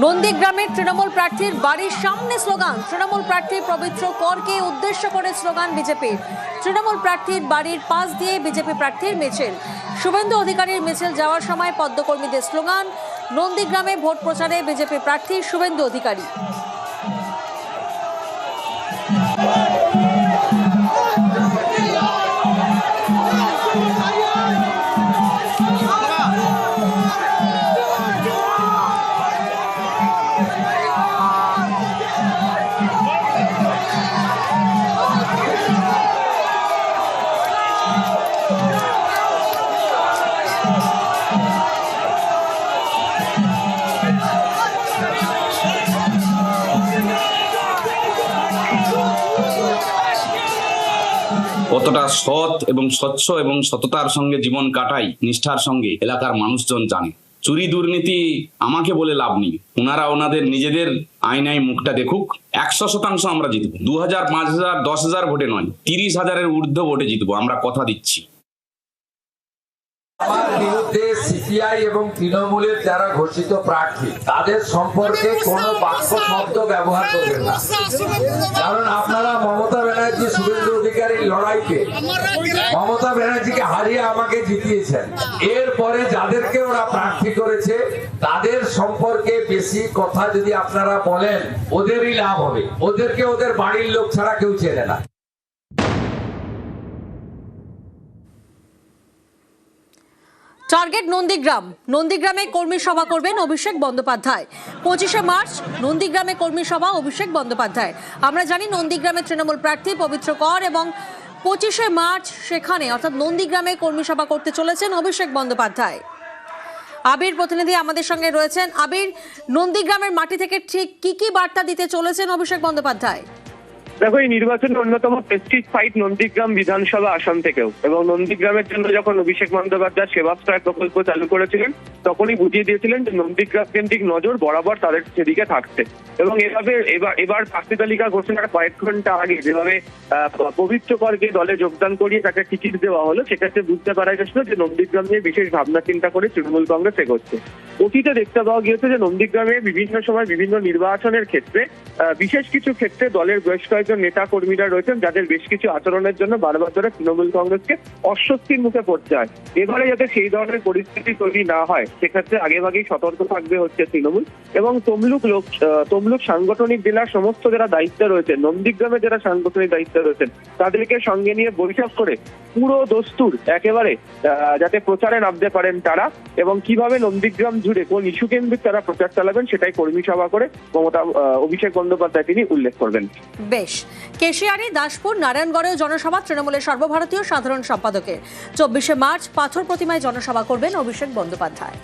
নন্দীগ্রামের তৃণমূল প্রার্থীর বাড়ির সামনে স্লোগান। তৃণমূল প্রার্থী পবিত্র করকে উদ্দেশ্য করে স্লোগান বিজেপির। তৃণমূল প্রার্থীর বাড়ির পাশ দিয়ে বিজেপি প্রার্থীর মিছিল। শুভেন্দু অধিকারীর মিছিল যাওয়ার সময় পদ্মকর্মীদের স্লোগান। নন্দীগ্রামে ভোট প্রচারে বিজেপি প্রার্থী শুভেন্দু অধিকারী। কতটা সৎ এবং স্বচ্ছ এবং সততার সঙ্গে জীবন কাটাই, নিষ্ঠার সঙ্গে এলাকার মানুষজন জানে। চুরি দুর্নীতি আমাকে বলে লাভ নেই, ওনারা ওনাদের নিজেদের আয়নায় মুখটা দেখুক। 100% আমরা জিতবো। 2000, 5000, 10,000 ভোটে নয়, 30,000-এর ঊর্ধ্ব ভোটে জিতবো, আমরা কথা দিচ্ছি। আমার বিরুদ্ধে সিপিআই এবং তৃণমূলের যারা ঘোষিত প্রার্থী তাদের সম্পর্কে কোনো বাক্য শব্দ ব্যবহার করবেন না, কারণ আপনারা মমতা ব্যানার্জি শুভেন্দু অধিকারীর লড়াইকে মমতা ব্যানার্জিকে হারিয়ে আমাকে জিতিয়েছেন। এরপরে যাদেরকে ওরা প্রার্থী করেছে তাদের সম্পর্কে বেশি কথা যদি আপনারা বলেন ওদেরই লাভ হবে। ওদেরকে ওদের বাড়ির লোক ছাড়া কেউ চেনে না। টার্গেট নন্দীগ্রাম। নন্দীগ্রামে কর্মী সভা করবেন অভিষেক বন্দ্যোপাধ্যায়। 25শে মার্চ নন্দীগ্রামে কর্মী সভা অভিষেক বন্দ্যোপাধ্যায়। আমরা জানি নন্দীগ্রামের তৃণমূল প্রার্থী পবিত্র কর এবং 25শে মার্চ সেখানে অর্থাৎ নন্দীগ্রামে কর্মী সভা করতে চলেছেন অভিষেক বন্দ্যোপাধ্যায়। আবির প্রতিনিধি আমাদের সঙ্গে রয়েছেন। আবির, নন্দীগ্রামের মাটি থেকে ঠিক কি বার্তা দিতে চলেছেন অভিষেক বন্দ্যোপাধ্যায়? দেখো, এই নির্বাচনের অন্যতম প্রেস্টিজ ফাইট নন্দীগ্রাম বিধানসভা আসন থেকেও, এবং নন্দীগ্রামের জন্য যখন অভিষেক বন্দ্যোপাধ্যায় সেবাশ্রয় প্রকল্প চালু করেছিলেন তখনই বুঝিয়ে দিয়েছিলেন যে নন্দীগ্রাম কেন্দ্রিক নজর বরাবর তাদের সেদিকে থাকছে। এবং এবার প্রার্থী তালিকা ঘোষণার কয়েক ঘন্টা আগে যেভাবে পবিত্র করকে দলে যোগদান করিয়ে তাকে টিকিট দেওয়া হলো, সেক্ষেত্রে বুঝতে পারা গেছিল যে নন্দীগ্রাম নিয়ে বিশেষ ভাবনা চিন্তা করে তৃণমূল কংগ্রেস এগোচ্ছে। অতীতে দেখতে পাওয়া গিয়েছে যে নন্দীগ্রামে বিভিন্ন সময় বিভিন্ন নির্বাচনের ক্ষেত্রে বিশেষ কিছু ক্ষেত্রে দলের বেশ কয়েকজন নেতা কর্মীরা রয়েছেন যাদের বেশ কিছু আচরণের জন্য বারবার ধরে তৃণমূল কংগ্রেসকে অস্বস্তির মুখে পড়তে হয়। এবারে যাতে সেই ধরনের পরিস্থিতি তৈরি না হয় সেক্ষেত্রে আগেভাগেই সতর্ক থাকবে হচ্ছে তৃণমূল। এবং তমলুক সাংগঠনিক জেলার সমস্ত যারা দায়িত্বে রয়েছেন, নন্দীগ্রামে যারা সাংগঠনিক দায়িত্বে রয়েছেন তাদেরকে সঙ্গে নিয়ে বৈঠক করে পুরো দস্তুর একেবারে যাতে প্রচারে নামতে পারেন তারা, এবং কিভাবে নন্দীগ্রাম জুড়ে কোন ইস্যু কেন্দ্রিক তারা প্রচার চালাবেন সেটাই কর্মী সভা করে অভিষেক বন্দ্যোপাধ্যায় তিনি উল্লেখ করবেন। বেশ, কেশিয়ারি, দাসপুর, নারায়ণগড়েও জনসভা তৃণমূলের সর্বভারতীয় সাধারণ সম্পাদকের। 24শে মার্চ পাথর প্রতিমায় জনসভা করবেন অভিষেক বন্দ্যোপাধ্যায়।